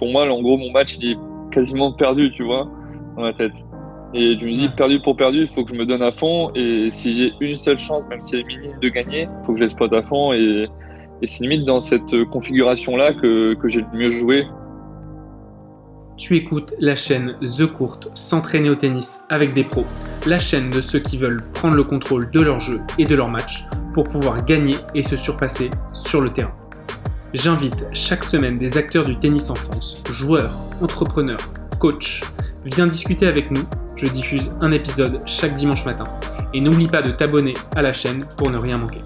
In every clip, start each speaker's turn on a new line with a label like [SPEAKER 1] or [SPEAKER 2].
[SPEAKER 1] pour moi, en gros, mon match, il est quasiment perdu, tu vois, dans ma tête. Et je me dis, perdu pour perdu, il faut que je me donne à fond. Et si j'ai une seule chance, même si elle est minime, de gagner, il faut que j'exploite à fond. Et c'est limite dans cette configuration-là que j'ai le mieux joué.
[SPEAKER 2] Tu écoutes la chaîne The Court, s'entraîner au tennis avec des pros. La chaîne de ceux qui veulent prendre le contrôle de leur jeu et de leur match pour pouvoir gagner et se surpasser sur le terrain. J'invite chaque semaine des acteurs du tennis en France, joueurs, entrepreneurs, coachs. Viens discuter avec nous, je diffuse un épisode chaque dimanche matin. Et n'oublie pas de t'abonner à la chaîne pour ne rien manquer.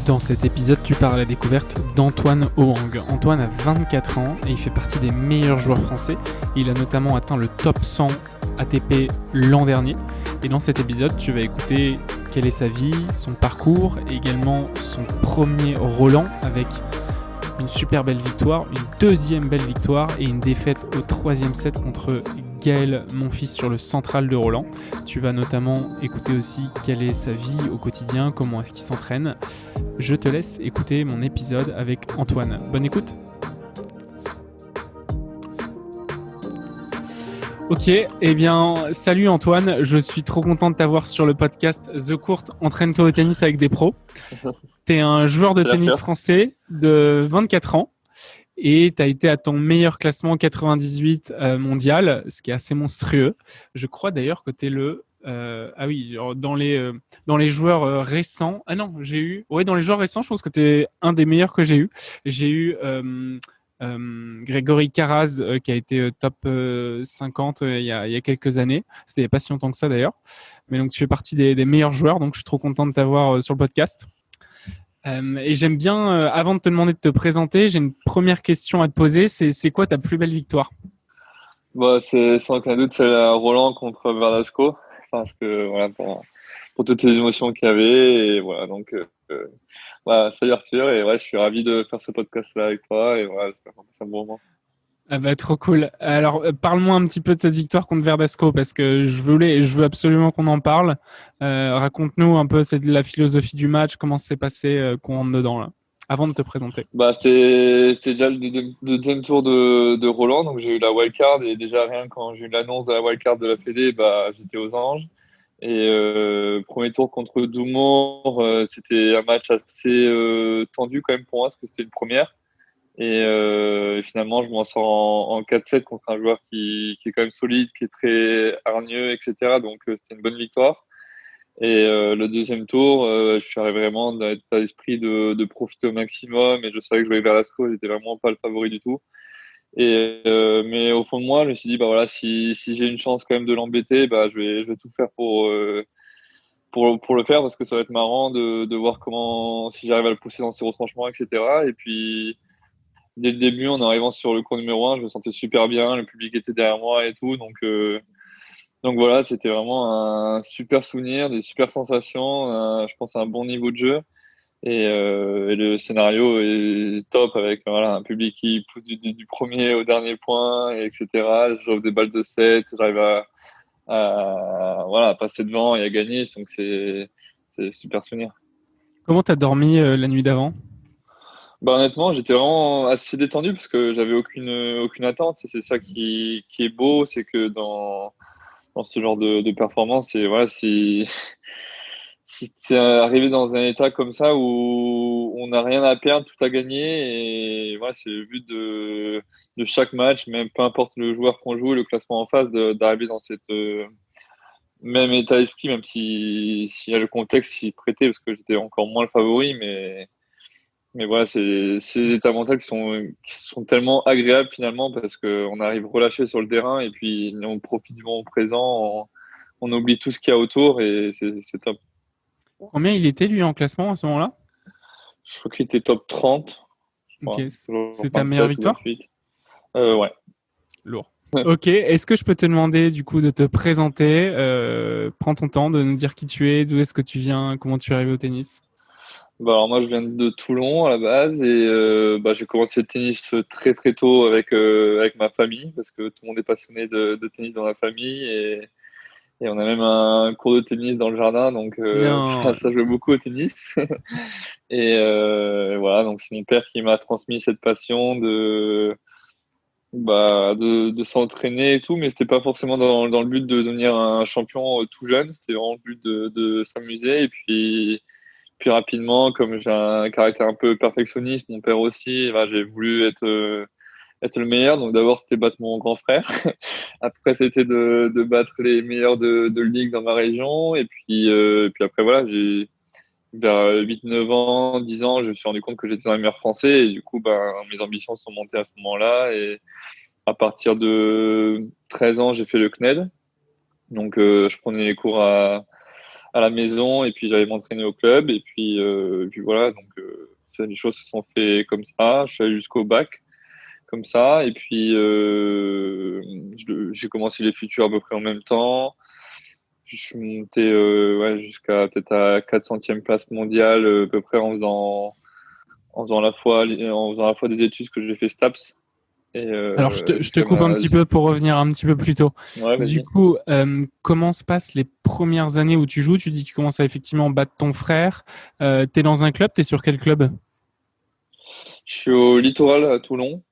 [SPEAKER 2] Dans cet épisode, tu pars à la découverte d'Antoine Hoang. Antoine a 24 ans et il fait partie des meilleurs joueurs français. Il a notamment atteint le top 100 ATP l'an dernier. Et dans cet épisode, tu vas écouter quelle est sa vie, son parcours, et également son premier Roland avec une super belle victoire, une deuxième belle victoire et une défaite au troisième set contre Gaël Monfils sur le central de Roland. Tu vas notamment écouter aussi quelle est sa vie au quotidien, comment est-ce qu'il s'entraîne. Je te laisse écouter mon épisode avec Antoine. Bonne écoute. Ok, eh bien, salut Antoine, je suis trop content de t'avoir sur le podcast The Court, entraîne-toi au tennis avec des pros. Tu es un joueur de tennis français de 24 ans et tu as été à ton meilleur classement 98 mondial, ce qui est assez monstrueux. Je crois d'ailleurs que tu es le... dans les joueurs récents... Ah non, dans les joueurs récents, je pense que tu es un des meilleurs que j'ai eu. J'ai eu... Grégory Karaz qui a été top 50 il y a quelques années. C'était il n'y a pas si longtemps que ça d'ailleurs. Mais donc tu fais partie des meilleurs joueurs, donc je suis trop content de t'avoir sur le podcast. Et j'aime bien, avant de te demander de te présenter, j'ai une première question à te poser. C'est quoi ta plus belle victoire?
[SPEAKER 1] C'est sans aucun doute celle à Roland contre Verdasco. Parce que voilà, pour toutes les émotions qu'il y avait. Et voilà, donc salut Arthur. Et ouais, je suis ravi de faire ce podcast-là avec toi. Et voilà, j'espère qu'on passe un bon moment.
[SPEAKER 2] Ah bah, trop cool. Alors, parle-moi un petit peu de cette victoire contre Verdasco parce que je veux absolument qu'on en parle. Raconte-nous un peu la philosophie du match, comment ça s'est passé, qu'on rentre dedans là, avant de te présenter.
[SPEAKER 1] C'était déjà le deuxième tour de Roland, donc j'ai eu la wildcard et déjà rien quand j'ai eu l'annonce de la wildcard de la Fédé, j'étais aux anges. Et premier tour contre Doumour, c'était un match assez tendu quand même pour moi parce que c'était une première. Et finalement, je m'en sors en 4-7 contre un joueur qui est quand même solide, qui est très hargneux, etc. Donc c'était une bonne victoire. Et le deuxième tour, je suis arrivé vraiment dans l'état d'esprit de profiter au maximum. Et je savais que je jouais Velasco, j'étais vraiment pas le favori du tout. Mais au fond de moi, je me suis dit, voilà, si j'ai une chance quand même de l'embêter, je vais tout faire pour le faire parce que ça va être marrant de voir si j'arrive à le pousser dans ses retranchements, etc. Et puis, dès le début, en arrivant sur le cours numéro 1, je me sentais super bien. Le public était derrière moi et tout. Donc voilà, c'était vraiment un super souvenir, des super sensations. Je pense à un bon niveau de jeu. Et le scénario est top avec un public qui pousse du premier au dernier point, etc. J'offre des balles de 7, j'arrive à passer devant et à gagner. Donc c'est super souvenir.
[SPEAKER 2] Comment t'as dormi la nuit d'avant?
[SPEAKER 1] Honnêtement, j'étais vraiment assez détendu parce que j'avais aucune attente. Et c'est ça qui est beau, c'est que dans ce genre de performance, et voilà, si c'est arrivé dans un état comme ça où on n'a rien à perdre, tout à gagner, et voilà, c'est le but de chaque match, même peu importe le joueur qu'on joue et le classement en face, d'arriver dans cette même état d'esprit, même si le contexte s'y prêtait, parce que j'étais encore moins le favori, mais voilà, c'est des états mentaux qui sont tellement agréables finalement, parce qu'on arrive relâché sur le terrain, et puis on profite du moment présent, on oublie tout ce qu'il y a autour, et c'est top.
[SPEAKER 2] Combien il était lui en classement à ce moment-là?
[SPEAKER 1] Je crois qu'il était top 30, je
[SPEAKER 2] Ok,
[SPEAKER 1] crois. Toujours
[SPEAKER 2] c'est ta meilleure
[SPEAKER 1] 27 ou
[SPEAKER 2] victoire?
[SPEAKER 1] 28. Ouais.
[SPEAKER 2] Lourd. Ok, est-ce que je peux te demander du coup de te présenter? Prends ton temps de nous dire qui tu es, d'où est-ce que tu viens, comment tu es arrivé au tennis.
[SPEAKER 1] Alors moi je viens de Toulon à la base, et j'ai commencé le tennis très très tôt avec ma famille, parce que tout le monde est passionné de tennis dans la famille, et on a même un cours de tennis dans le jardin, donc
[SPEAKER 2] Non.
[SPEAKER 1] ça joue beaucoup au tennis. Et voilà, donc c'est mon père qui m'a transmis cette passion de s'entraîner et tout, mais c'était pas forcément dans le but de devenir un champion tout jeune. C'était vraiment le but de s'amuser. Et puis rapidement, comme j'ai un caractère un peu perfectionniste, mon père aussi, bah, j'ai voulu être le meilleur. Donc d'abord, c'était battre mon grand frère. Après, c'était de battre les meilleurs de ligue dans ma région. Et puis après, voilà, vers 8, 9 ans, 10 ans, je me suis rendu compte que j'étais dans les meilleurs français. Et du coup, ben, mes ambitions sont montées à ce moment-là. Et à partir de 13 ans, j'ai fait le CNED. Donc, je prenais les cours à la maison et puis j'allais m'entraîner au club. Et puis voilà, donc les choses se sont fait comme ça. Je suis allé jusqu'au bac comme ça. Et puis, j'ai commencé les futurs à peu près en même temps. Je suis monté ouais, jusqu'à peut-être à 400e place mondiale, à peu près en faisant à la fois des études que j'ai fait STAPS. Et
[SPEAKER 2] Alors, je te
[SPEAKER 1] jusqu'à
[SPEAKER 2] coupe un
[SPEAKER 1] ma...
[SPEAKER 2] petit peu pour revenir un petit peu plus tôt.
[SPEAKER 1] Ouais,
[SPEAKER 2] Du
[SPEAKER 1] vas-y.
[SPEAKER 2] coup, comment se passent les premières années où tu joues? Tu dis que tu commences à effectivement battre ton frère. Tu es dans un club? Tu es sur quel club?
[SPEAKER 1] Je suis au Littoral à Toulon.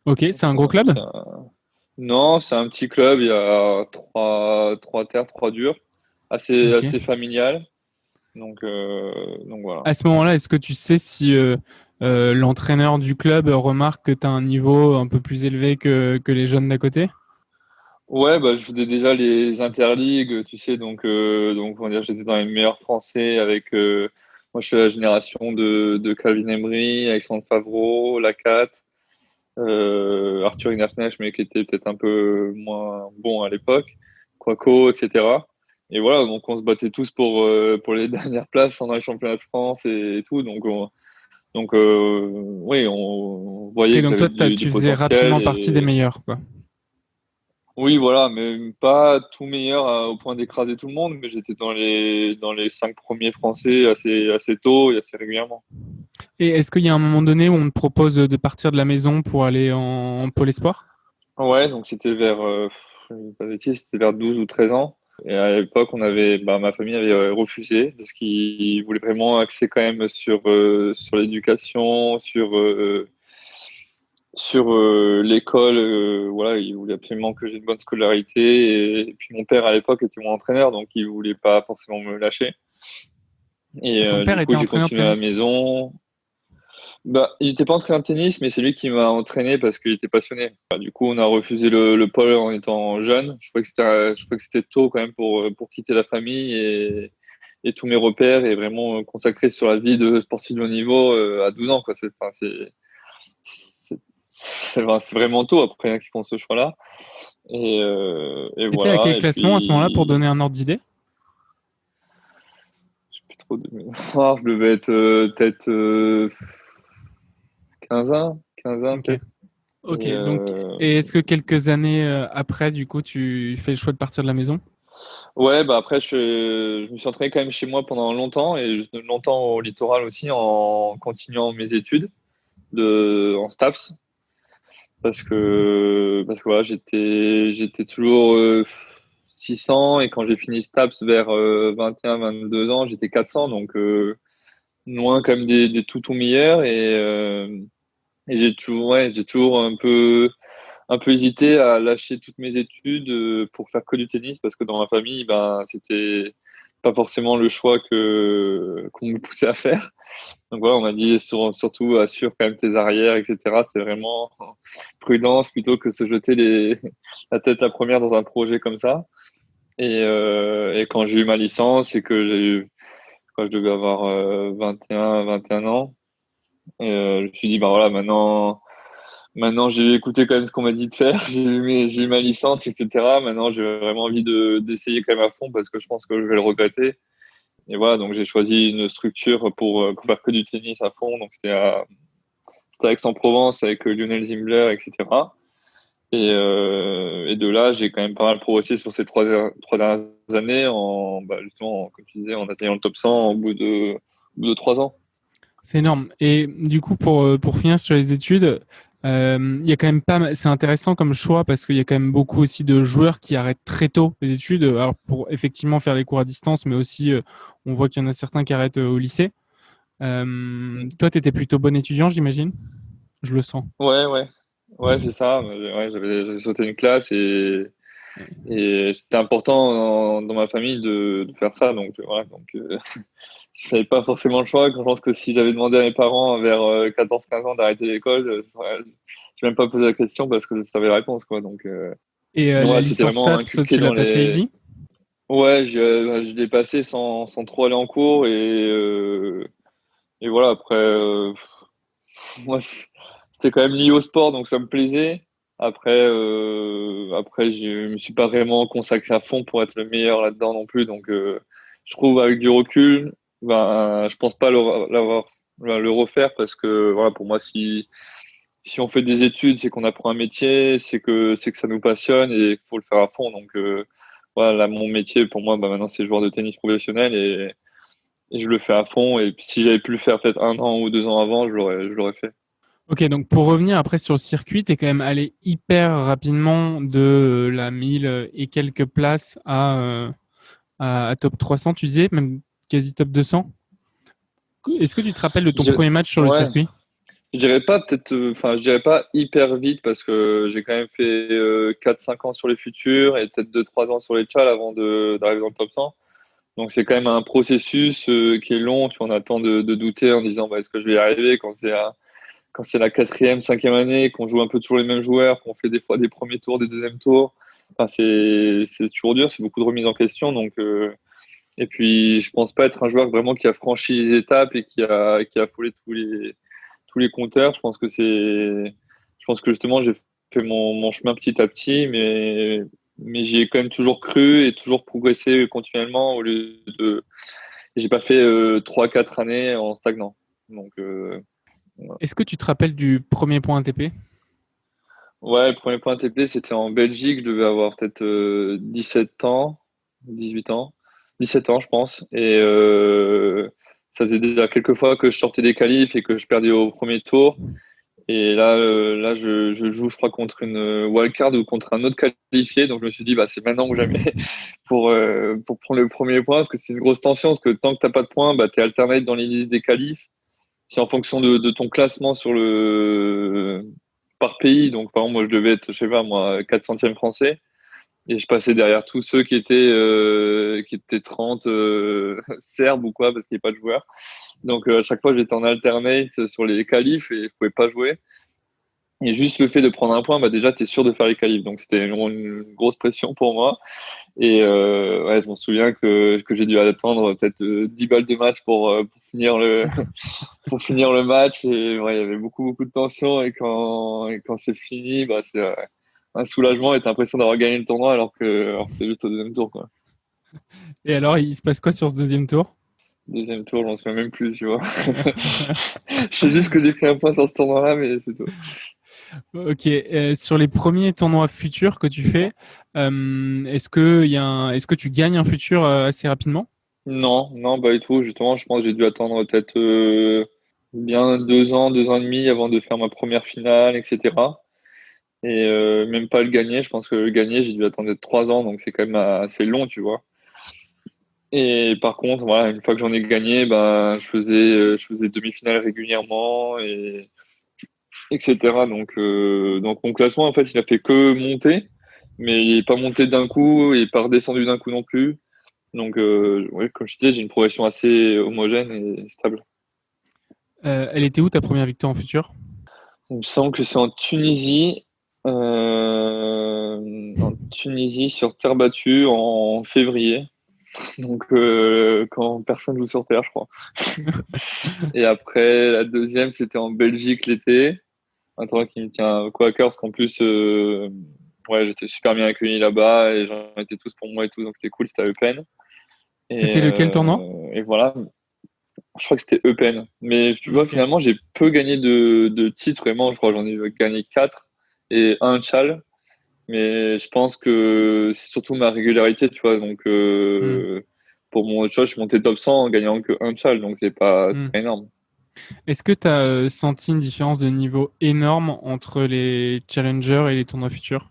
[SPEAKER 2] Ok, c'est un gros club?
[SPEAKER 1] Non, c'est un petit club. Il y a trois terres, trois durs,
[SPEAKER 2] Ok.
[SPEAKER 1] assez familial. Donc voilà.
[SPEAKER 2] À ce moment-là, est-ce que tu sais si l'entraîneur du club remarque que tu as un niveau un peu plus élevé que les jeunes d'à côté?
[SPEAKER 1] Ouais, bah, je faisais déjà les interligues, tu sais, donc on va dire, j'étais dans les meilleurs Français avec, moi, je suis la génération de Calvin Emery, Alexandre Favreau, Lacat, Arthur Hinafnesh, mais qui était peut-être un peu moins bon à l'époque, Quaco, etc. Et voilà, donc on se battait tous pour les dernières places dans les championnats de France et tout, oui, on
[SPEAKER 2] Ok,
[SPEAKER 1] voyait que
[SPEAKER 2] donc
[SPEAKER 1] j'avais
[SPEAKER 2] toi,
[SPEAKER 1] du
[SPEAKER 2] tu faisais rapidement
[SPEAKER 1] potentiel.
[SPEAKER 2] partie des meilleurs, quoi.
[SPEAKER 1] Oui, voilà, mais pas tout meilleur au point d'écraser tout le monde, mais j'étais dans les 5 premiers Français assez tôt et assez régulièrement.
[SPEAKER 2] Et est-ce qu'il y a un moment donné où on te propose de partir de la maison pour aller en pôle espoir?
[SPEAKER 1] Ouais, donc c'était vers, je dis pas de bêtises, c'était vers 12 ou 13 ans. Et à l'époque, ma famille avait refusé parce qu'ils voulaient vraiment axer quand même sur l'éducation, sur l'école. Voilà, ils voulaient absolument que j'ai une bonne scolarité. Et puis mon père à l'époque était mon entraîneur, donc il voulait pas forcément me lâcher. Et
[SPEAKER 2] Ton père
[SPEAKER 1] du coup,
[SPEAKER 2] était
[SPEAKER 1] j'ai
[SPEAKER 2] entraîneur de
[SPEAKER 1] continué à la
[SPEAKER 2] tennis?
[SPEAKER 1] maison. Bah, il n'était pas entraîneur de tennis, mais c'est lui qui m'a entraîné parce qu'il était passionné. Bah, du coup, on a refusé le pôle en étant jeune. Je crois que c'était tôt quand même pour quitter la famille et tous mes repères et vraiment consacrer sur la vie de sportif de haut niveau à 12 ans, quoi. Enfin, c'est vraiment tôt après hein, qu'ils font ce choix-là. Et
[SPEAKER 2] T'étais à quel
[SPEAKER 1] voilà. Et
[SPEAKER 2] classement à ce moment-là pour
[SPEAKER 1] puis,
[SPEAKER 2] donner un ordre d'idée?
[SPEAKER 1] je sais plus trop de mémoire. Je devais être peut-être 15 ans, 15 ans
[SPEAKER 2] Ok.
[SPEAKER 1] peut-être.
[SPEAKER 2] Ok,
[SPEAKER 1] Et
[SPEAKER 2] donc, et est-ce que quelques années après, du coup, tu fais le choix de partir de la maison?
[SPEAKER 1] ouais, bah après, je me suis entraîné quand même chez moi pendant longtemps et longtemps au littoral aussi en continuant mes études en STAPS parce que voilà, j'étais toujours 600 et quand j'ai fini STAPS vers 21, 22 ans, j'étais 400 donc loin quand même des tout meilleurs et j'ai toujours un peu hésité à lâcher toutes mes études pour faire que du tennis parce que dans ma famille, ben, c'était pas forcément le choix qu'on me poussait à faire. Donc voilà, on m'a dit surtout assure quand même tes arrières, etc. C'était vraiment prudence plutôt que se jeter la tête la première dans un projet comme ça. Et quand j'ai eu ma licence et que quand je devais avoir 21 ans, je me suis dit, ben voilà, maintenant, j'ai écouté quand même ce qu'on m'a dit de faire. J'ai eu ma licence, etc. Maintenant, j'ai vraiment envie d'essayer quand même à fond parce que je pense que je vais le regretter. Et voilà, donc j'ai choisi une structure pour faire que du tennis à fond. Donc c'était Aix-en-Provence avec Lionel Zimbler, etc. Et de là, j'ai quand même pas mal progressé sur ces trois dernières années justement, comme tu disais, en atteignant le top 100 au bout de 3 ans.
[SPEAKER 2] C'est énorme. Et du coup, pour finir sur les études, il y a quand même pas c'est intéressant comme choix parce qu'il y a quand même beaucoup aussi de joueurs qui arrêtent très tôt les études. Alors, pour effectivement faire les cours à distance, mais aussi, on voit qu'il y en a certains qui arrêtent au lycée. Toi, tu étais plutôt bon étudiant, j'imagine? Je le sens.
[SPEAKER 1] Ouais, ouais. Ouais, c'est ça. Ouais, j'avais sauté une classe et c'était important dans ma famille de faire ça. Donc voilà. Donc je n'avais pas forcément le choix. Je pense que si j'avais demandé à mes parents vers 14-15 ans d'arrêter l'école, je n'ai même pas posé la question parce que je savais la réponse, quoi.
[SPEAKER 2] Et
[SPEAKER 1] Donc
[SPEAKER 2] la
[SPEAKER 1] ouais, c'était
[SPEAKER 2] licence
[SPEAKER 1] vraiment
[SPEAKER 2] stats,
[SPEAKER 1] inculqué
[SPEAKER 2] tu l'as
[SPEAKER 1] dans
[SPEAKER 2] passé
[SPEAKER 1] les.
[SPEAKER 2] easy?
[SPEAKER 1] Ouais, je l'ai passé sans trop aller en cours et voilà. Après, moi, c'était quand même lié au sport, donc ça me plaisait. Après, je me suis pas vraiment consacré à fond pour être le meilleur là-dedans non plus. Donc, je trouve avec du recul, ben, je pense pas le refaire parce que voilà, pour moi, si on fait des études, c'est qu'on apprend un métier, c'est que ça nous passionne et qu'il faut le faire à fond. Donc, voilà, là, mon métier pour moi, ben, maintenant, c'est joueur de tennis professionnel et je le fais à fond. Et si j'avais pu le faire peut-être 1 an ou 2 ans avant, je l'aurais fait.
[SPEAKER 2] Ok, donc pour revenir après sur le circuit, tu es quand même allé hyper rapidement de la 1000 et quelques places à top 300, tu disais, même quasi top 200. Est-ce que tu te rappelles de
[SPEAKER 1] Je
[SPEAKER 2] ton
[SPEAKER 1] dirais-
[SPEAKER 2] premier match sur le
[SPEAKER 1] Ouais,
[SPEAKER 2] circuit?
[SPEAKER 1] je dirais pas peut-être, enfin, je dirais pas hyper vite parce que j'ai quand même fait 4-5 ans sur les futurs et peut-être 2-3 ans sur les chals avant d'arriver dans le top 100. Donc c'est quand même un processus qui est long. Tu en attends de douter en disant bah, est-ce que je vais y arriver quand c'est la quatrième, cinquième année, qu'on joue un peu toujours les mêmes joueurs, qu'on fait des fois des premiers tours, des deuxièmes tours. Enfin, c'est toujours dur, c'est beaucoup de remises en question. Et puis je pense pas être un joueur vraiment qui a franchi les étapes et qui a affolé tous les compteurs. Je pense que justement, j'ai fait mon chemin petit à petit, mais j'y ai quand même toujours cru et toujours progressé continuellement au lieu de. J'ai pas fait 3-4 années en stagnant. Donc, ouais.
[SPEAKER 2] Est-ce que tu te rappelles du premier point ATP?
[SPEAKER 1] Ouais, le premier point ATP, c'était en Belgique. Je devais avoir peut-être 17 ans, 18 ans, 17 ans, je pense. Et ça faisait déjà quelques fois que je sortais des qualifs et que je perdais au premier tour. Et là, je joue, je crois, contre une wildcard ou contre un autre qualifié. Donc, je me suis dit, bah, c'est maintenant ou jamais pour prendre le premier point, parce que c'est une grosse tension, parce que tant que t'as pas de points, bah, t'es alternate dans les listes des qualifs. C'est en fonction de ton classement par pays. Donc, par exemple, moi, je devais être, je sais pas, moi, 400e français. Et je passais derrière tous ceux qui étaient 30 serbes ou quoi, parce qu'il n'y a pas de joueurs. Donc, à chaque fois, j'étais en alternate sur les qualifs et je pouvais pas jouer. Et juste le fait de prendre un point, bah déjà, tu es sûr de faire les qualifs. Donc, c'était une grosse pression pour moi. Et ouais, je m'en souviens que j'ai dû attendre peut-être 10 balles de match pour finir pour finir le match. Et ouais, il y avait beaucoup, beaucoup de tension. Et quand c'est fini, bah, c'est un soulagement et t'as l'impression d'avoir gagné le tournoi alors que t'es juste au deuxième tour, quoi.
[SPEAKER 2] Et alors, il se passe quoi sur ce deuxième tour?
[SPEAKER 1] Deuxième tour, j'en souviens même plus, tu vois. Je sais juste que j'ai pris un point sur ce tournoi-là, mais c'est tout.
[SPEAKER 2] Ok, sur les premiers tournois futurs que tu fais, est-ce que tu gagnes un futur assez rapidement?
[SPEAKER 1] Non, non, pas du tout. Justement, je pense que j'ai dû attendre peut-être bien 2 ans, 2 ans et demi avant de faire ma première finale, etc. Et même pas le gagner. Je pense que le gagner, j'ai dû attendre 3 ans, donc c'est quand même assez long, tu vois. Et par contre, voilà, une fois que j'en ai gagné, ben, je faisais demi-finale régulièrement et etc. Donc mon classement, en fait, il a fait que monter, mais il n'est pas monté d'un coup et pas redescendu d'un coup non plus. Donc, ouais, comme je disais, j'ai une progression assez homogène et stable.
[SPEAKER 2] Elle était où ta première victoire en futur?
[SPEAKER 1] Il me semble que c'est en Tunisie sur terre battue en février. Donc, quand personne joue sur terre, je crois. Et après, la deuxième, c'était en Belgique l'été. Un tournoi qui me tient quoi à cœur, parce qu'en plus, ouais, j'étais super bien accueilli là-bas et j'en étais tous pour moi et tout, donc c'était cool, c'était à Eupen. Et,
[SPEAKER 2] C'était lequel tournoi?
[SPEAKER 1] et voilà, je crois que c'était Eupen. Mais tu vois,
[SPEAKER 2] Ok.
[SPEAKER 1] finalement, j'ai peu gagné de titres, vraiment. Je crois que j'en ai gagné 4 et un Tchal. Mais je pense que c'est surtout ma régularité, tu vois. Donc,
[SPEAKER 2] Hmm.
[SPEAKER 1] pour mon Tchal, je suis monté top 100 en gagnant que un Tchal, donc c'est
[SPEAKER 2] Hmm.
[SPEAKER 1] pas énorme.
[SPEAKER 2] Est-ce que tu as senti une différence de niveau énorme entre les challengers et les tournois futurs?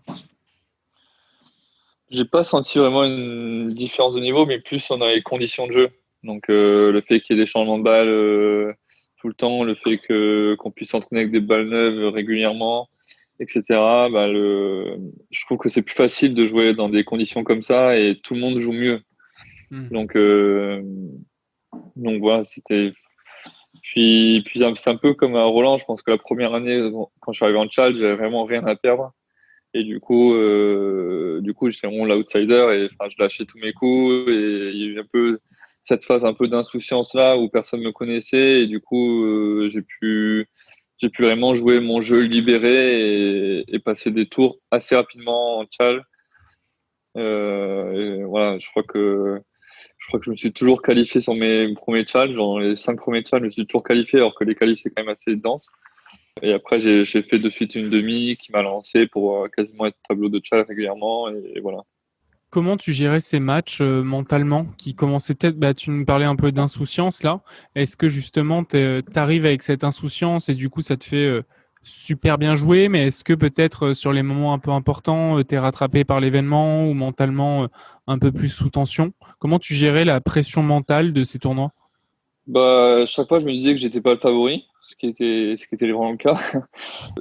[SPEAKER 1] J'ai pas senti vraiment une différence de niveau, mais plus on a les conditions de jeu. Donc, le fait qu'il y ait des changements de balles tout le temps, le fait qu'on puisse s'entraîner avec des balles neuves régulièrement, etc. Je trouve que c'est plus facile de jouer dans des conditions comme ça et tout le monde joue mieux.
[SPEAKER 2] Hmm.
[SPEAKER 1] Donc, euh, donc voilà, c'était. Puis c'est un peu comme à Roland. Je pense que la première année, quand je suis arrivé en Tchad, j'avais vraiment rien à perdre. Et du coup, j'étais vraiment l'outsider et enfin, je lâchais tous mes coups. Et il y a eu un peu cette phase un peu d'insouciance là où personne me connaissait. Et du coup, j'ai pu vraiment jouer mon jeu libéré et passer des tours assez rapidement en Tchad. Et voilà, je crois que je me suis toujours qualifié sur mes premiers challenges. Dans les 5 premiers challenges, je me suis toujours qualifié, alors que les qualifs, c'est quand même assez dense. Et après, j'ai fait de suite une demi qui m'a lancé pour quasiment être tableau de challenge régulièrement. Et voilà.
[SPEAKER 2] Comment tu gérais ces matchs mentalement qui commençaient peut-être, bah, tu nous parlais un peu d'insouciance là. Est-ce que justement tu arrives avec cette insouciance et du coup ça te fait super bien jouer, mais est-ce que peut-être sur les moments un peu importants, tu es rattrapé par l'événement ou mentalement un peu plus sous tension? Comment tu gérais la pression mentale de ces tournois?
[SPEAKER 1] Chaque fois, je me disais que j'étais pas le favori, ce qui était vraiment le cas.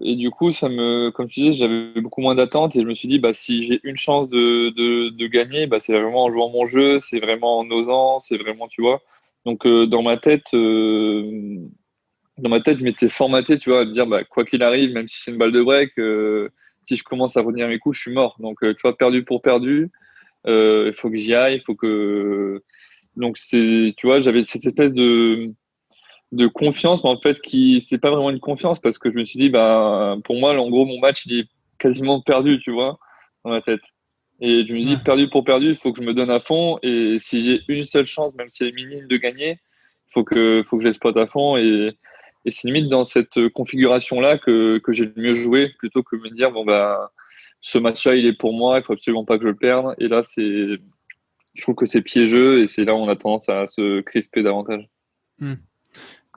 [SPEAKER 1] Et du coup, comme tu disais, j'avais beaucoup moins d'attentes et je me suis dit, bah, si j'ai une chance de gagner, bah, c'est vraiment en jouant mon jeu, c'est vraiment en osant, c'est vraiment, tu vois. Donc, dans ma tête, je m'étais formaté, tu vois, à me dire, bah, quoi qu'il arrive, même si c'est une balle de break, si je commence à retenir mes coups, je suis mort. Donc, tu vois, perdu pour perdu, il faut que j'y aille, il faut que. Donc, tu vois, j'avais cette espèce de confiance, mais en fait, c'est pas vraiment une confiance parce que je me suis dit, bah, pour moi, en gros, mon match, il est quasiment perdu, tu vois, dans ma tête. Et je me dis,
[SPEAKER 2] Ouais.
[SPEAKER 1] perdu pour perdu, il faut que je me donne à fond. Et si j'ai une seule chance, même si elle est minime, de gagner, il faut que je l'exploite à fond. Et c'est limite dans cette configuration-là que j'ai le mieux joué, plutôt que de me dire, bon, bah, ce match-là, il est pour moi, il faut absolument pas que je le perde. Et là, je trouve que c'est piégeux et c'est là où on a tendance à se crisper davantage.
[SPEAKER 2] Hmm.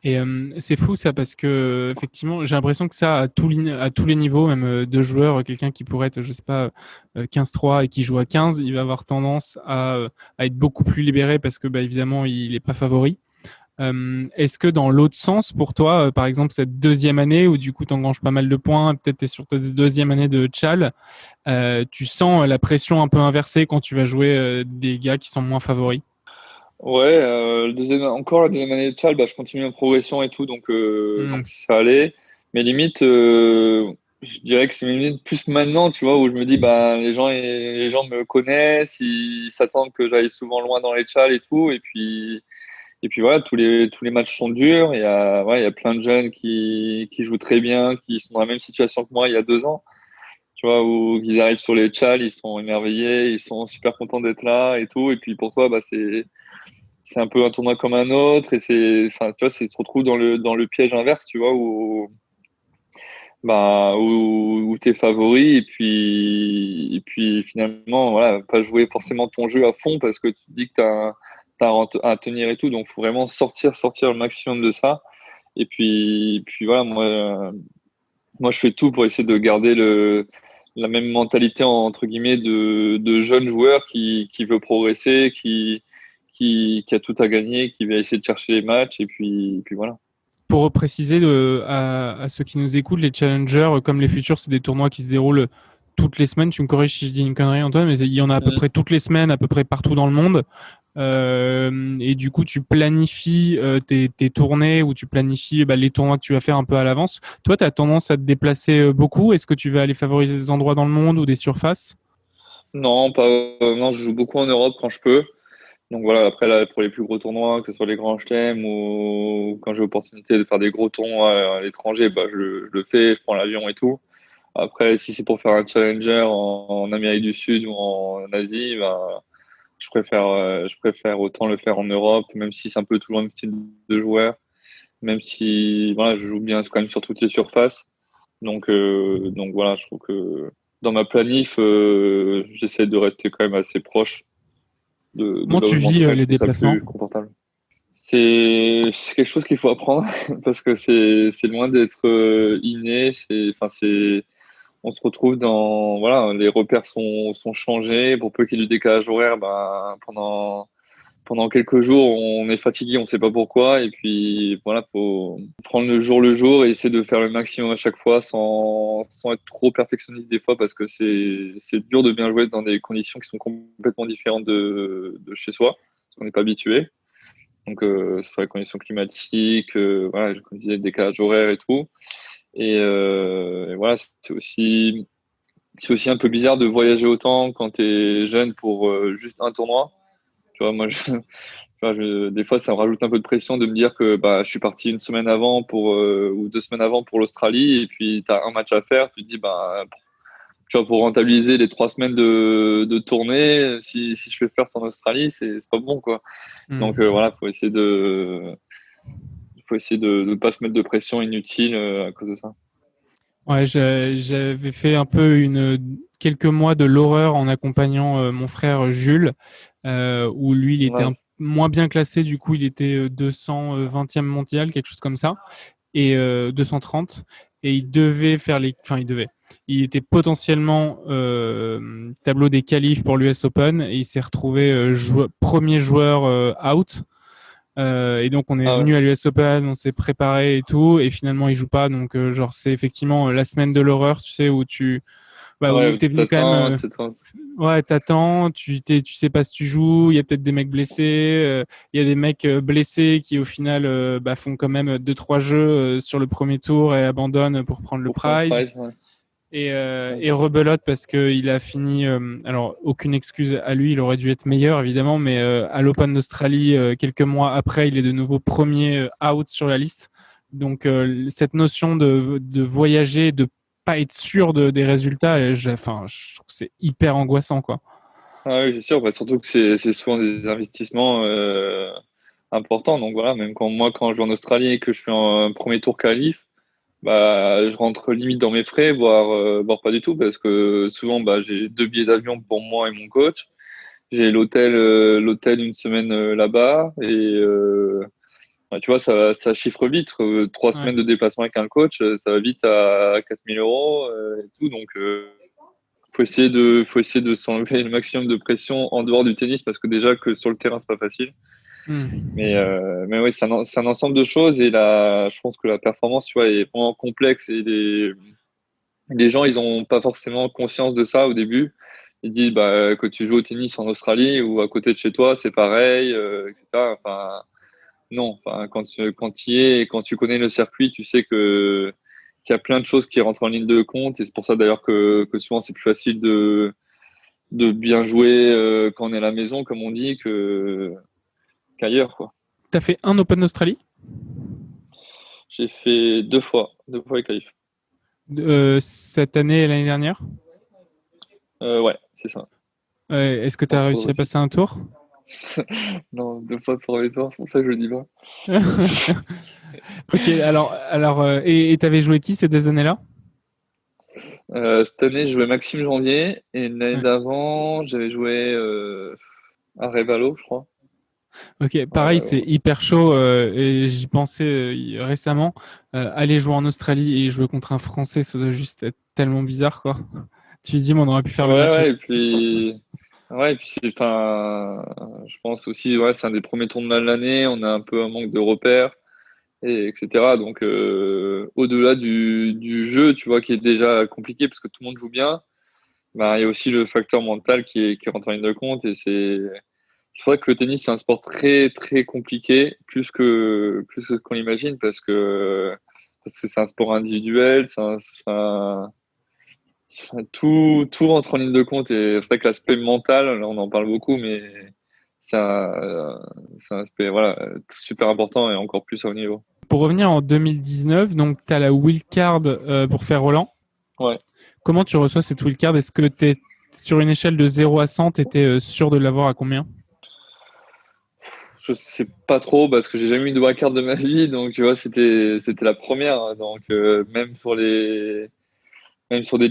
[SPEAKER 2] Et c'est fou ça parce que effectivement j'ai l'impression que ça à tous les niveaux, même de joueurs, quelqu'un qui pourrait être je sais pas 15-3 et qui joue à 15, il va avoir tendance à être beaucoup plus libéré parce que bah, évidemment il est pas favori. Est-ce que dans l'autre sens pour toi, par exemple cette deuxième année où du coup tu engranges pas mal de points, peut-être t'es sur ta deuxième année de Tchal, tu sens la pression un peu inversée quand tu vas jouer des gars qui sont moins favoris?
[SPEAKER 1] Ouais, encore la deuxième année de salle, bah, je continue ma progression et tout,
[SPEAKER 2] Hmm.
[SPEAKER 1] donc ça allait. Mais limite, je dirais que c'est limite plus maintenant, tu vois, où je me dis, bah, les gens me connaissent, ils s'attendent que j'aille souvent loin dans les chals et tout. Et puis voilà, tous les matchs sont durs. Il y a plein de jeunes qui jouent très bien, qui sont dans la même situation que moi il y a 2 ans, tu vois, où ils arrivent sur les chals, ils sont émerveillés, ils sont super contents d'être là et tout. Et puis pour toi, bah, c'est un peu un tournoi comme un autre et enfin, tu vois, tu te retrouves dans le piège inverse, tu vois, où t'es favori et puis finalement, voilà, pas jouer forcément ton jeu à fond parce que tu te dis que t'as à tenir et tout, donc faut vraiment sortir le maximum de ça. Et puis voilà, moi, je fais tout pour essayer de garder la même mentalité, entre guillemets, de jeune joueur qui veut progresser, qui a tout à gagner, qui va essayer de chercher les matchs, et puis voilà.
[SPEAKER 2] Pour préciser à ceux qui nous écoutent, les challengers comme les futurs, c'est des tournois qui se déroulent toutes les semaines. Tu me corriges si je dis une connerie, Antoine, mais il y en a à peu
[SPEAKER 1] Mm.
[SPEAKER 2] près toutes les semaines, à peu près partout dans le monde. Et du coup, tu planifies tes tournées ou tu planifies bah, les tournois que tu vas faire un peu à l'avance. Toi, tu as tendance à te déplacer beaucoup. Est-ce que tu vas aller favoriser des endroits dans le monde ou des surfaces?
[SPEAKER 1] Non, pas, non, je joue beaucoup en Europe quand je peux. Donc voilà, après, là, pour les plus gros tournois, que ce soit les grands chelems ou quand j'ai l'opportunité de faire des gros tournois à l'étranger, bah, je le fais, je prends l'avion et tout. Après, si c'est pour faire un challenger en Amérique du Sud ou en Asie, bah, je préfère autant le faire en Europe, même si c'est un peu toujours un style de joueur, même si voilà, je joue bien quand même sur toutes les surfaces. Donc voilà, je trouve que dans ma planif, j'essaie de rester quand même assez proche de
[SPEAKER 2] Comment
[SPEAKER 1] là où
[SPEAKER 2] tu
[SPEAKER 1] je
[SPEAKER 2] vis
[SPEAKER 1] m'entraîne. Je
[SPEAKER 2] les
[SPEAKER 1] trouve ça
[SPEAKER 2] déplacements?
[SPEAKER 1] plus confortable. C'est quelque chose qu'il faut apprendre parce que c'est loin d'être inné. On se retrouve voilà, les repères sont changés. Pour peu qu'il y ait du décalage horaire, ben, pendant quelques jours, on est fatigué, on sait pas pourquoi. Et puis voilà, faut prendre le jour et essayer de faire le maximum à chaque fois sans être trop perfectionniste des fois parce que c'est dur de bien jouer dans des conditions qui sont complètement différentes de chez soi, parce qu'on n'est pas habitué. Donc, ce soit les conditions climatiques, voilà, comme je disais, le décalage horaire et tout. Et voilà, c'est aussi un peu bizarre de voyager autant quand tu es jeune pour juste un tournoi. Tu vois, moi, des fois, ça me rajoute un peu de pression de me dire que bah, je suis parti une semaine avant ou 2 semaines avant pour l'Australie et puis tu as un match à faire. Tu te dis, bah, tu vois, pour rentabiliser les 3 semaines de tournée, si je fais faire ça en Australie, c'est pas bon, quoi. Donc voilà, faut essayer de ne pas se mettre de pression inutile à cause de ça.
[SPEAKER 3] Ouais, j'avais fait un peu quelques mois de l'horreur en accompagnant mon frère Jules, où lui, il était
[SPEAKER 1] Ouais.
[SPEAKER 3] moins bien classé, du coup, il était 220e mondial, quelque chose comme ça, et 230, et il était potentiellement tableau des qualifs pour l'US Open, et il s'est retrouvé premier joueur out. Et donc on est
[SPEAKER 1] Ah ouais.
[SPEAKER 3] venu à l'US Open, on s'est préparé et tout, et finalement il joue pas. Donc genre c'est effectivement la semaine de l'horreur, tu sais, où
[SPEAKER 1] Ouais,
[SPEAKER 3] t'es venu quand
[SPEAKER 1] t'attends,
[SPEAKER 3] même,
[SPEAKER 1] t'attends.
[SPEAKER 3] ouais, t'attends, tu sais pas si tu joues, il y a peut-être des mecs blessés, il y a des mecs blessés qui au final font quand même 2-3 jeux sur le premier tour et abandonnent pour prendre le
[SPEAKER 1] Pour prendre le
[SPEAKER 3] prize.
[SPEAKER 1] prize, ouais. Ouais.
[SPEAKER 3] Et rebelote parce qu'il a fini, alors aucune excuse à lui, il aurait dû être meilleur évidemment, mais à l'Open d'Australie, quelques mois après, il est de nouveau premier out sur la liste. Donc cette notion de voyager, de pas être sûr des résultats, je trouve que c'est hyper angoissant, quoi.
[SPEAKER 1] Ah oui, c'est sûr, bah, surtout que c'est souvent des investissements importants. Donc voilà, même quand je vais en Australie et que je suis en premier tour qualif, bah, je rentre limite dans mes frais, voire pas du tout, parce que souvent bah, j'ai 2 billets d'avion pour moi et mon coach. J'ai l'hôtel une semaine là-bas ouais, tu vois, ça chiffre vite. 3 semaines
[SPEAKER 3] Ouais.
[SPEAKER 1] de déplacement avec un coach, ça va vite à 4 000 € et tout. Donc, faut essayer de s'enlever le maximum de pression en dehors du tennis parce que déjà que sur le terrain, c'est pas facile.
[SPEAKER 3] Hmm.
[SPEAKER 1] Mais oui, c'est un ensemble de choses et là, je pense que la performance, tu vois, est vraiment complexe et les gens, ils ont pas forcément conscience de ça au début. Ils disent bah, que tu joues au tennis en Australie ou à côté de chez toi, c'est pareil, etc. Enfin, non, enfin, quand tu y es et quand tu connais le circuit, tu sais qu'il y a plein de choses qui rentrent en ligne de compte et c'est pour ça d'ailleurs que souvent c'est plus facile de bien jouer quand on est à la maison, comme on dit, qu'ailleurs, quoi.
[SPEAKER 3] T'as fait un Open d'Australie
[SPEAKER 1] J'ai fait deux fois les qualifs.
[SPEAKER 3] cette année et l'année dernière.
[SPEAKER 1] Ouais, c'est ça.
[SPEAKER 3] Est-ce que tu as
[SPEAKER 1] Entre
[SPEAKER 3] réussi à
[SPEAKER 1] autres.
[SPEAKER 3] passer un tour?
[SPEAKER 1] Non, deux fois pour les tours, c'est pour ça que je le dis pas.
[SPEAKER 3] Ok, alors et t'avais joué qui ces 2 années-là?
[SPEAKER 1] Cette année, je jouais Maxime Janvier et l'année
[SPEAKER 3] Ouais.
[SPEAKER 1] d'avant, j'avais joué à Revalo, je crois.
[SPEAKER 3] Ok,
[SPEAKER 1] À
[SPEAKER 3] pareil, c'est
[SPEAKER 1] Revalo.
[SPEAKER 3] hyper chaud et j'y pensais récemment. Aller jouer en Australie et jouer contre un Français, ça doit juste être tellement bizarre, quoi. Tu te dis, mais on aurait pu faire
[SPEAKER 1] Ouais,
[SPEAKER 3] le match.
[SPEAKER 1] ouais, et puis enfin, je pense aussi, ouais, c'est un des premiers tournois de l'année, on a un peu un manque de repères, etc. Donc, au-delà du jeu, tu vois, qui est déjà compliqué parce que tout le monde joue bien, bah, il y a aussi le facteur mental qui rentre en ligne de compte et c'est vrai que le tennis, c'est un sport très, très compliqué, plus que ce qu'on imagine parce que c'est un sport individuel, tout rentre en ligne de compte et c'est vrai que l'aspect mental, là, on en parle beaucoup, mais c'est un aspect voilà, super important et encore plus à haut niveau.
[SPEAKER 3] Pour revenir en 2019, donc tu as la wildcard pour faire Roland.
[SPEAKER 1] Ouais,
[SPEAKER 3] Comment tu reçois cette wildcard? Est-ce que tu es sur une échelle de 0 à 100, tu étais sûr de l'avoir à combien?
[SPEAKER 1] je sais pas trop parce que j'ai jamais eu de wildcard de ma vie, donc tu vois, c'était la première. Hein. Donc même sur des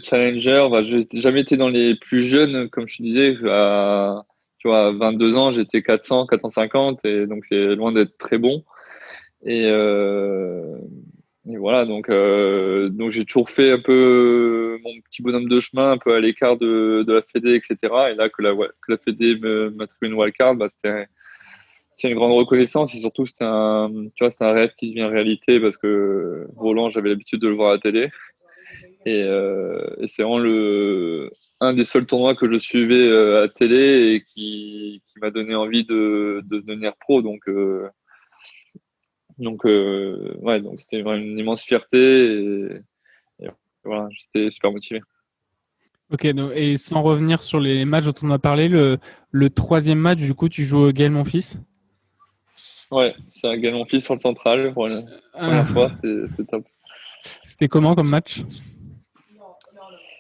[SPEAKER 1] challengers, bah, j'ai jamais été dans les plus jeunes, comme je te disais, tu vois, à 22 ans, j'étais 400, 450 et donc c'est loin d'être très bon. Et, euh, et voilà, donc j'ai toujours fait un peu mon petit bonhomme de chemin, un peu à l'écart de la Fédé, etc. Et là, que la Fédé m'a trouvé une wildcard, bah, c'est une grande reconnaissance et surtout c'était c'était un rêve qui devient réalité parce que Roland, j'avais l'habitude de le voir à la télé et c'est vraiment un des seuls tournois que je suivais à la télé et qui m'a donné envie de devenir pro. Donc c'était vraiment une immense fierté et voilà, j'étais super motivé.
[SPEAKER 3] Ok, donc, et sans revenir sur les matchs dont on a parlé, le troisième match, du coup, tu joues Gaël Monfils.
[SPEAKER 1] Ouais, c'est un Gaël Monfils sur le central pour la
[SPEAKER 3] Ah,
[SPEAKER 1] première fois, c'était top.
[SPEAKER 3] c'était comment comme match?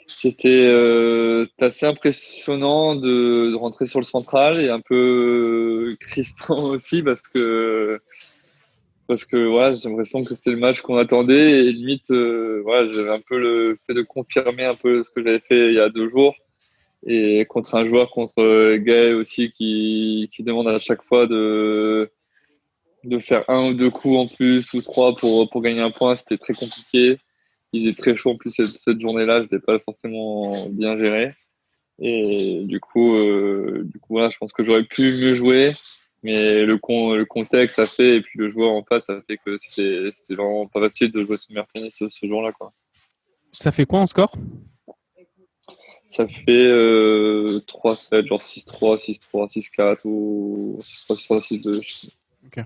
[SPEAKER 1] C'était assez impressionnant de rentrer sur le central et un peu crispant aussi parce que ouais, j'ai l'impression que c'était le match qu'on attendait et limite ouais, j'avais un peu le fait de confirmer un peu ce que j'avais fait il y a 2 jours et contre un joueur contre Gaël aussi qui demande à chaque fois de faire un ou deux coups en plus ou trois pour gagner un point, c'était très compliqué. Il est très chaud en plus cette journée-là, je n'étais pas forcément bien géré. Et du coup voilà, je pense que j'aurais pu mieux jouer, mais le contexte a fait, et puis le joueur en face a fait que c'était vraiment pas facile de jouer son meilleur tennis ce jour-là, quoi.
[SPEAKER 3] Ça fait quoi en score?
[SPEAKER 1] Ça fait 3-7, genre 6-3, 6-3, 6-4 ou 6-3, 6-3, 6-2.
[SPEAKER 3] Ok.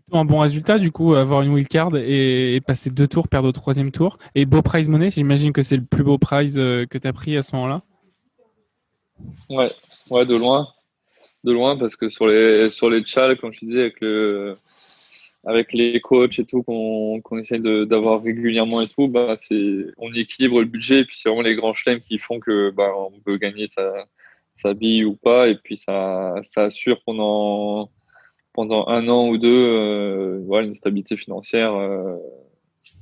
[SPEAKER 3] Plutôt un bon résultat, du coup, avoir une wildcard et passer 2 tours, perdre au troisième tour. Et beau prize money, j'imagine que c'est le plus beau prize que tu as pris à ce moment-là.
[SPEAKER 1] Ouais, ouais, de loin, parce que sur les tchals, comme je te disais, avec les coachs et tout qu'on essaye d'avoir régulièrement et tout, bah on équilibre le budget et puis c'est vraiment les grands chelems qui font que bah on peut gagner sa bille ou pas et puis ça assure pendant 1 an ou 2 voilà, une stabilité financière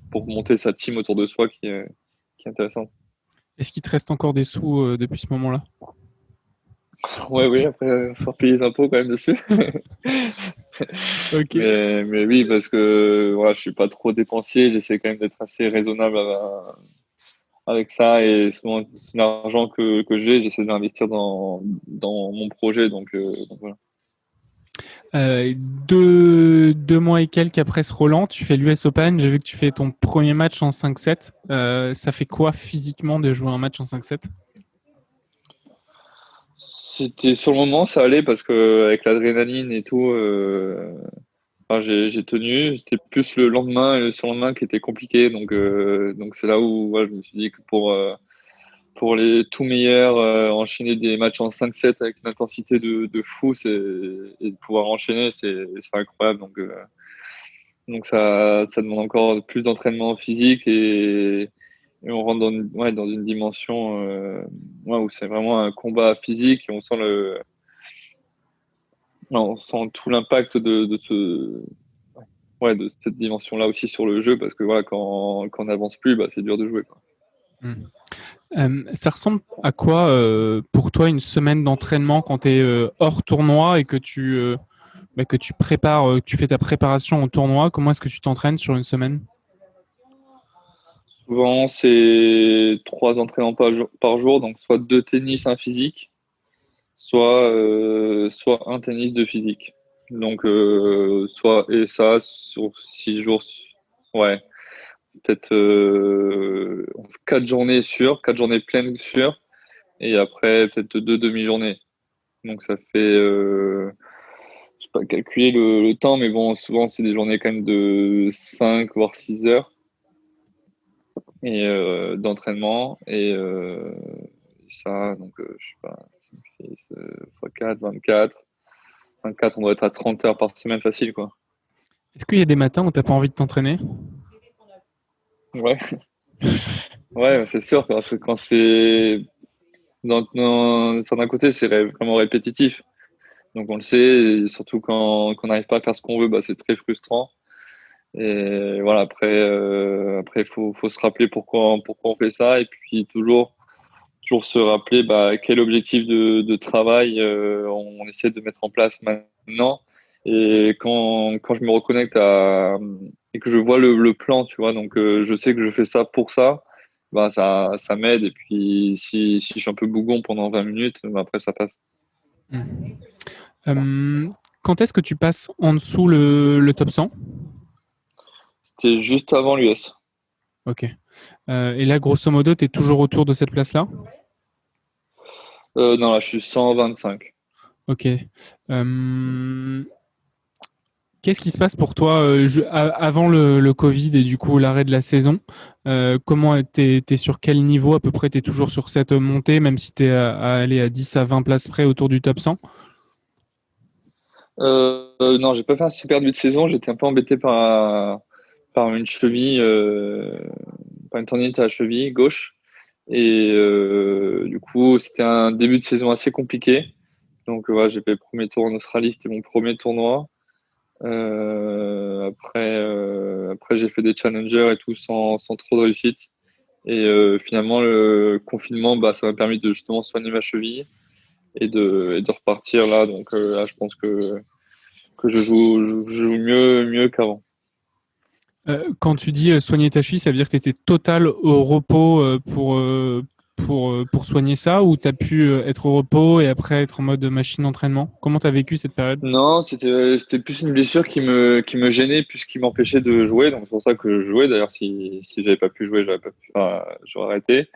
[SPEAKER 1] pour monter sa team autour de soi qui est intéressante.
[SPEAKER 3] Est-ce qu'il te reste encore des sous depuis ce moment-là?
[SPEAKER 1] Ouais, oui, après faut payer les impôts quand même dessus.
[SPEAKER 3] Ok.
[SPEAKER 1] Mais oui, parce que voilà, je suis pas trop dépensier, j'essaie quand même d'être assez raisonnable avec ça et souvent l'argent que j'ai, j'essaie de l'investir dans mon projet. Donc voilà.
[SPEAKER 3] 2 mois et quelques après ce Roland, tu fais l'US Open. J'ai vu que tu fais ton premier match en 5-7. Ça fait quoi physiquement de jouer un match en 5-7?
[SPEAKER 1] C'était sur le moment, ça allait parce que avec l'adrénaline et tout, enfin, j'ai tenu. C'était plus le lendemain et le surlendemain qui était compliqué. Donc c'est là où voilà, je me suis dit que pour les tout meilleurs, enchaîner des matchs en 5-7 avec une intensité de fou, et de pouvoir enchaîner, c'est incroyable. Donc ça demande encore plus d'entraînement physique et on rentre dans une dimension ouais, où c'est vraiment un combat physique et on sent tout l'impact de cette dimension-là aussi sur le jeu parce que voilà, quand on n'avance plus, bah, c'est dur de jouer, quoi.
[SPEAKER 3] Hmm. Ça ressemble à quoi pour toi une semaine d'entraînement quand tu es hors tournoi et que tu prépares, tu fais ta préparation au tournoi? Comment est-ce que tu t'entraînes sur une semaine?
[SPEAKER 1] Souvent, c'est 3 entraînements par jour, donc soit 2 tennis, un physique, soit un tennis, deux physique. Donc, soit, et ça sur 6 jours, ouais, peut-être 4 journées sûres, 4 journées pleines sûres, et après peut-être 2 demi-journées. Donc, ça fait, je sais pas calculer le temps, mais bon, souvent, c'est des journées quand même de 5 voire 6 heures et d'entraînement, et ça, donc, je sais pas, 5, 6, fois 4, 24. 24, on doit être à 30 heures par semaine facile, quoi.
[SPEAKER 3] Est-ce qu'il y a des matins où tu n'as pas envie de t'entraîner?
[SPEAKER 1] Ouais, ouais, c'est sûr, parce que quand c'est dans certains côtés, c'est vraiment répétitif. Donc on le sait, et surtout quand on n'arrive pas à faire ce qu'on veut, bah, c'est très frustrant. Et voilà, après, faut se rappeler pourquoi on fait ça, et puis toujours se rappeler bah, quel objectif de travail on essaie de mettre en place maintenant. Et quand je me reconnecte et que je vois le plan, tu vois, donc je sais que je fais ça pour ça, bah, ça m'aide. Et puis si je suis un peu bougon pendant 20 minutes, bah, après ça passe.
[SPEAKER 3] Hmm. Quand est-ce que tu passes en dessous le top 100?
[SPEAKER 1] C'était juste avant l'US.
[SPEAKER 3] Ok. Et là, grosso modo, tu es toujours autour de cette place-là?
[SPEAKER 1] Non, là, je suis 125.
[SPEAKER 3] Ok. Euh, Qu'est-ce qui se passe pour toi avant le Covid et du coup l'arrêt de la saison? Comment t'es sur quel niveau à peu près? T'es toujours sur cette montée, même si t'es à aller à 10 à 20 places près autour du top 100?
[SPEAKER 1] Non, j'ai pas fait un super début de saison. J'étais un peu embêté par une cheville, par une tendinite à la cheville gauche. Et du coup, c'était un début de saison assez compliqué. Donc, voilà, j'ai fait le premier tour en Australie, c'était mon premier tournoi. Après, j'ai fait des challengers et tout sans trop de réussite. Et finalement, le confinement, bah, ça m'a permis de justement soigner ma cheville et de repartir là. Donc là, je pense que je joue mieux qu'avant.
[SPEAKER 3] Quand tu dis soigner ta cheville, ça veut dire que tu étais total au repos pour soigner ça, ou tu as pu être au repos et après être en mode machine d'entraînement? Comment tu as vécu cette période?
[SPEAKER 1] Non, c'était plus une blessure qui me gênait plus qui m'empêchait de jouer. Donc c'est pour ça que je jouais. D'ailleurs, si j'avais pas pu jouer, j'aurais arrêté.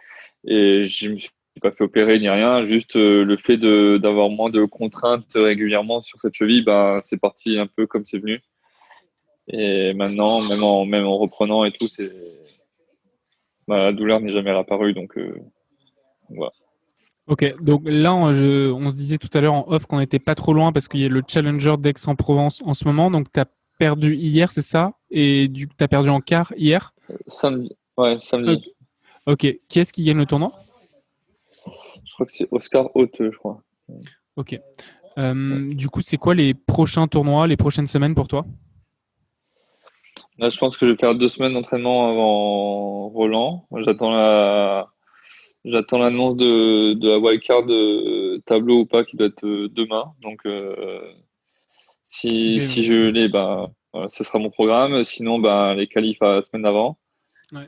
[SPEAKER 1] Et je me suis pas fait opérer ni rien. Juste le fait d'avoir moins de contraintes régulièrement sur cette cheville, bah c'est parti un peu comme c'est venu. Et maintenant, même en reprenant et tout, bah, la douleur n'est jamais apparue. Donc voilà.
[SPEAKER 3] Ok, donc là, on se disait tout à l'heure en off qu'on n'était pas trop loin parce qu'il y a le Challenger d'Aix-en-Provence en ce moment. Donc, tu as perdu hier, c'est ça? Et tu as perdu en quart hier?
[SPEAKER 1] Samedi. Ouais,
[SPEAKER 3] Ok.
[SPEAKER 1] samedi.
[SPEAKER 3] Ok. Qui est-ce qui gagne le tournoi?
[SPEAKER 1] Je crois que c'est Oscar Haute, je crois.
[SPEAKER 3] Ok.
[SPEAKER 1] Ouais.
[SPEAKER 3] Du coup, c'est quoi les prochains tournois, les prochaines semaines pour toi?
[SPEAKER 1] Là, je pense que je vais faire 2 semaines d'entraînement avant Roland. J'attends l'annonce de la wildcard de tableau ou pas qui doit être demain. Donc,
[SPEAKER 3] Ok,
[SPEAKER 1] si
[SPEAKER 3] donc,
[SPEAKER 1] je l'ai, bah, voilà, ce sera mon programme. Sinon, bah, les qualifs à la semaine d'avant.
[SPEAKER 3] ouais.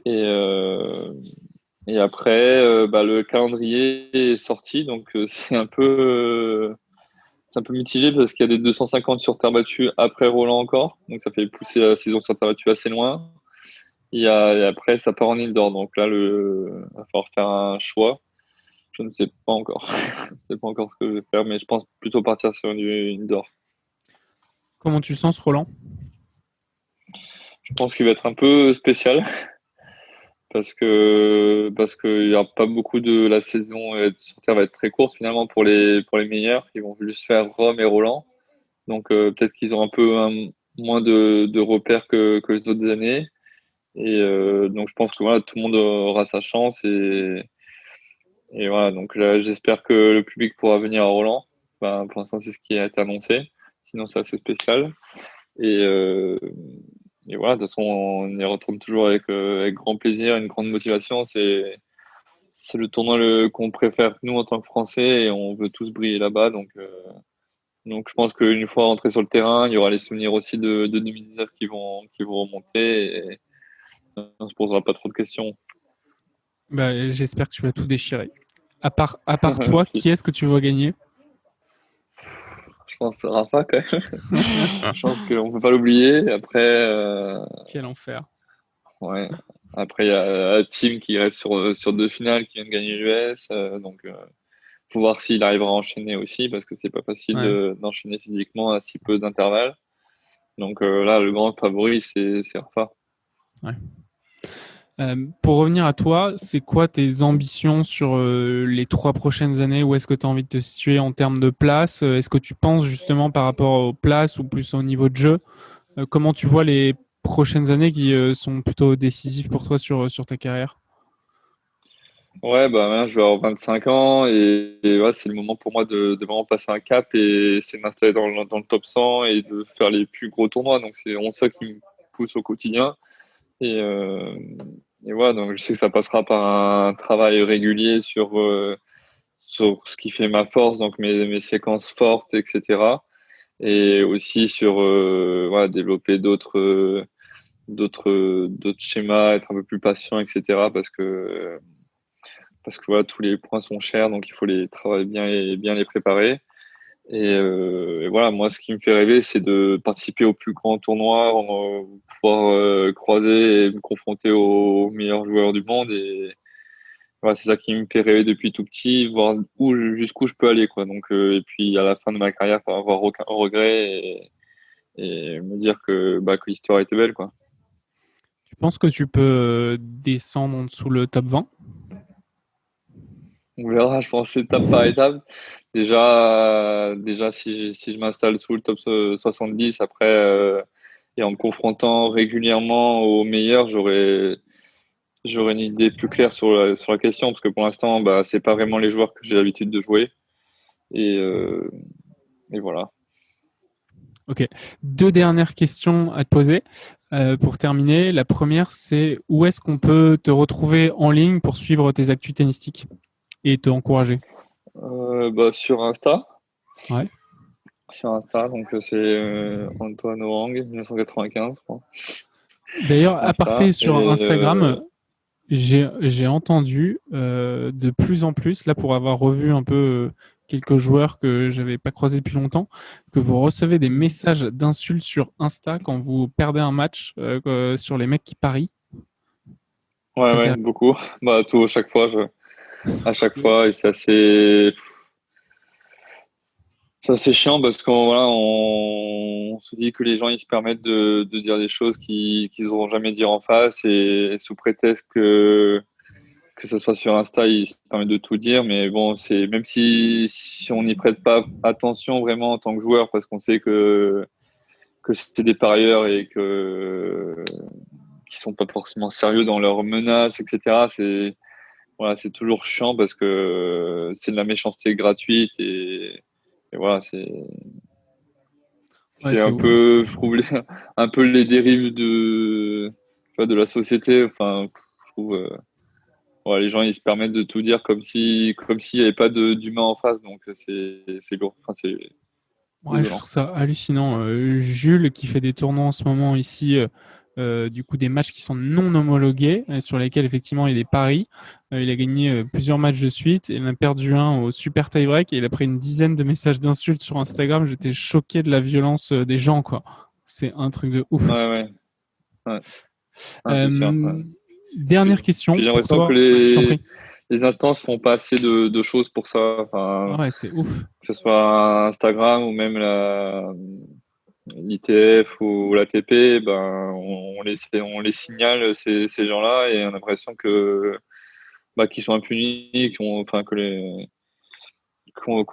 [SPEAKER 1] Et, après, bah, le calendrier est sorti. Donc, c'est un peu mitigé parce qu'il y a des 250 sur terre battue après Roland encore. Donc, ça fait pousser la saison sur terre battue assez loin. Et après, ça part en indoor. Donc là, il va falloir faire un choix. Je ne sais pas encore. Je ne sais pas encore ce que je vais faire, mais je pense plutôt partir sur du indoor.
[SPEAKER 3] Comment tu le sens, Roland?
[SPEAKER 1] Je pense qu'il va être un peu spécial parce que il y a pas beaucoup de la saison sur Terre va être très courte finalement pour les meilleurs. Ils vont juste faire Rome et Roland. Donc peut-être qu'ils ont un peu moins de repères que les autres années. Et donc je pense que voilà, tout le monde aura sa chance et voilà, donc là, j'espère que le public pourra venir à Roland. Ben, pour l'instant, c'est ce qui a été annoncé. Sinon, c'est assez spécial. Et, euh, et voilà, de toute façon, on y retourne toujours avec grand plaisir, une grande motivation. C'est le tournoi qu'on préfère nous en tant que Français et on veut tous briller là-bas. Donc je pense qu'une fois rentré sur le terrain, il y aura les souvenirs aussi de 2019 qui vont remonter et on se posera pas trop de questions.
[SPEAKER 3] Bah, j'espère que tu vas tout déchirer. À part toi,
[SPEAKER 1] Merci.
[SPEAKER 3] qui est-ce que tu veux gagner?
[SPEAKER 1] Je pense que c'est Rafa quand même. Je pense qu'on peut pas l'oublier. Après,
[SPEAKER 3] Quel enfer.
[SPEAKER 1] ouais. Après, il y a Team qui reste sur 2 finales, qui vient de gagner l'US. Donc, faut voir s'il arrivera à enchaîner aussi, parce que c'est pas facile
[SPEAKER 3] Ouais.
[SPEAKER 1] d'enchaîner physiquement à si peu d'intervalle. Donc là, le grand favori, c'est Rafa.
[SPEAKER 3] Ouais. Pour revenir à toi, c'est quoi tes ambitions sur les 3 prochaines années? Où est-ce que tu as envie de te situer en termes de place? Est-ce que tu penses justement par rapport aux places ou plus au niveau de jeu? Comment tu vois les prochaines années qui sont plutôt décisives pour toi sur ta carrière?
[SPEAKER 1] Ouais, bah maintenant, je vais avoir 25 ans et ouais, c'est le moment pour moi de vraiment passer un cap et c'est de m'installer dans le top 100 et de faire les plus gros tournois. Donc, c'est vraiment ça qui me pousse au quotidien. Et, euh, et voilà, donc je sais que ça passera par un travail régulier sur ce qui fait ma force, donc mes séquences fortes, etc. Et aussi sur voilà, développer d'autres schémas, être un peu plus patient, etc. Parce que voilà, tous les points sont chers, donc il faut les travailler bien et bien les préparer. Et voilà, moi, ce qui me fait rêver, c'est de participer au plus grand tournoi, pouvoir croiser et me confronter aux meilleurs joueurs du monde. Et voilà, c'est ça qui me fait rêver depuis tout petit, voir jusqu'où je peux aller, quoi. Donc, et puis à la fin de ma carrière, pas avoir aucun regret et me dire que l'histoire était belle, quoi.
[SPEAKER 3] Tu penses que tu peux descendre en dessous le top 20?
[SPEAKER 1] On verra, je pense, étape par étape. Déjà, si je m'installe sous le top 70, après, et en me confrontant régulièrement aux meilleurs, j'aurais une idée plus claire sur la question, parce que pour l'instant, c'est pas vraiment les joueurs que j'ai l'habitude de jouer. Et voilà.
[SPEAKER 3] Ok. 2 dernières questions à te poser pour terminer. La première, c'est où est-ce qu'on peut te retrouver en ligne pour suivre tes actus tennistiques et te encourager?
[SPEAKER 1] Sur Insta.
[SPEAKER 3] Ouais.
[SPEAKER 1] Sur Insta, donc c'est Antoine Orang, 1995, je crois.
[SPEAKER 3] D'ailleurs, aparté sur Instagram,
[SPEAKER 1] j'ai
[SPEAKER 3] j'ai entendu de plus en plus, là pour avoir revu un peu quelques joueurs que j'avais pas croisés depuis longtemps, que vous recevez des messages d'insultes sur Insta quand vous perdez un match sur les mecs qui parient.
[SPEAKER 1] Ouais, beaucoup. Tout à chaque fois, à chaque fois, et c'est assez chiant parce on se dit que les gens ils se permettent de dire des choses qu'ils n'auront jamais dire en face et sous prétexte que ce soit sur Insta, ils se permettent de tout dire, mais bon, c'est même si on n'y prête pas attention vraiment en tant que joueur parce qu'on sait que c'est des parieurs et qui sont pas forcément sérieux dans leurs menaces, etc. C'est toujours chiant parce que c'est de la méchanceté gratuite et voilà, c'est un peu, je trouve, un peu les dérives de la société. Enfin, je trouve, les gens, ils se permettent de tout dire comme s'il n'y avait pas d'humain en face. Donc, c'est lourd. Enfin,
[SPEAKER 3] je trouve ça hallucinant. Jules, qui fait des tournois en ce moment ici, du coup, des matchs qui sont non homologués, sur lesquels, effectivement, il y a des paris. Il a gagné plusieurs matchs de suite. Il en a perdu un au super tie-break et il a pris une dizaine de messages d'insultes sur Instagram. J'étais choqué de la violence des gens, quoi. C'est un truc de ouf.
[SPEAKER 1] Ouais.
[SPEAKER 3] Dernière question.
[SPEAKER 1] J'ai l'impression que les instances font pas assez de choses pour ça. Enfin,
[SPEAKER 3] c'est ouf.
[SPEAKER 1] Que ce soit Instagram ou même l'ITF ou l'ATP, on les signale ces gens-là et on a l'impression qu'ils sont impunis, qu'on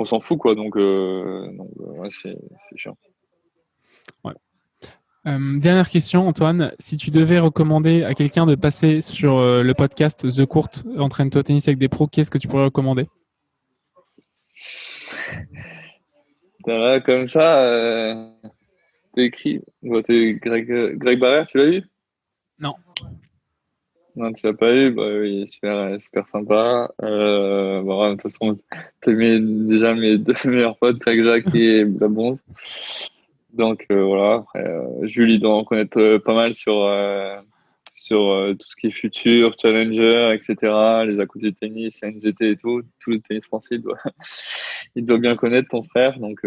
[SPEAKER 1] s'en fout, quoi. Donc c'est chiant.
[SPEAKER 3] Ouais. Dernière question, Antoine. Si tu devais recommander à quelqu'un de passer sur le podcast The Court, Entraîne-toi au tennis avec des pros, qu'est-ce que tu pourrais recommander?
[SPEAKER 1] Là, comme ça, t'es écrit. T'es Greg Barrère, tu l'as vu?
[SPEAKER 3] Non.
[SPEAKER 1] Non, tu l'as pas eu? Oui, super sympa. De toute façon, t'aimais déjà mes 2 meilleurs potes, Greg Jacques et Blabonze. Donc voilà, après, Jules, il doit en connaître pas mal sur tout ce qui est futur, challenger, etc., les à côté du tennis, NGT et tout le tennis français, il doit bien connaître ton frère, donc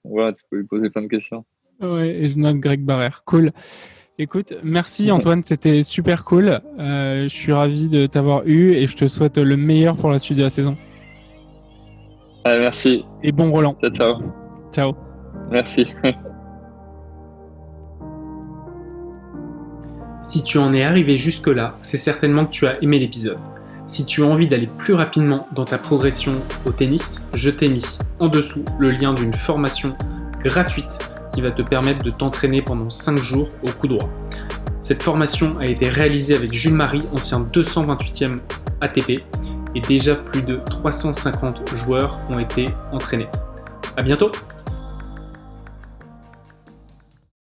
[SPEAKER 1] voilà, tu peux lui poser plein de questions.
[SPEAKER 3] Ouais, et je note Greg Barrère. Cool. Écoute, merci Antoine, c'était super cool. Je suis ravi de t'avoir eu et je te souhaite le meilleur pour la suite de la saison.
[SPEAKER 1] Merci.
[SPEAKER 3] Et bon Roland.
[SPEAKER 1] Ciao.
[SPEAKER 3] Ciao.
[SPEAKER 1] Merci.
[SPEAKER 2] Si tu en es arrivé jusque-là, c'est certainement que tu as aimé l'épisode. Si tu as envie d'aller plus rapidement dans ta progression au tennis, je t'ai mis en dessous le lien d'une formation gratuite qui va te permettre de t'entraîner pendant 5 jours au coup droit. Cette formation a été réalisée avec Jules Marie, ancien 228e ATP, et déjà plus de 350 joueurs ont été entraînés. À bientôt!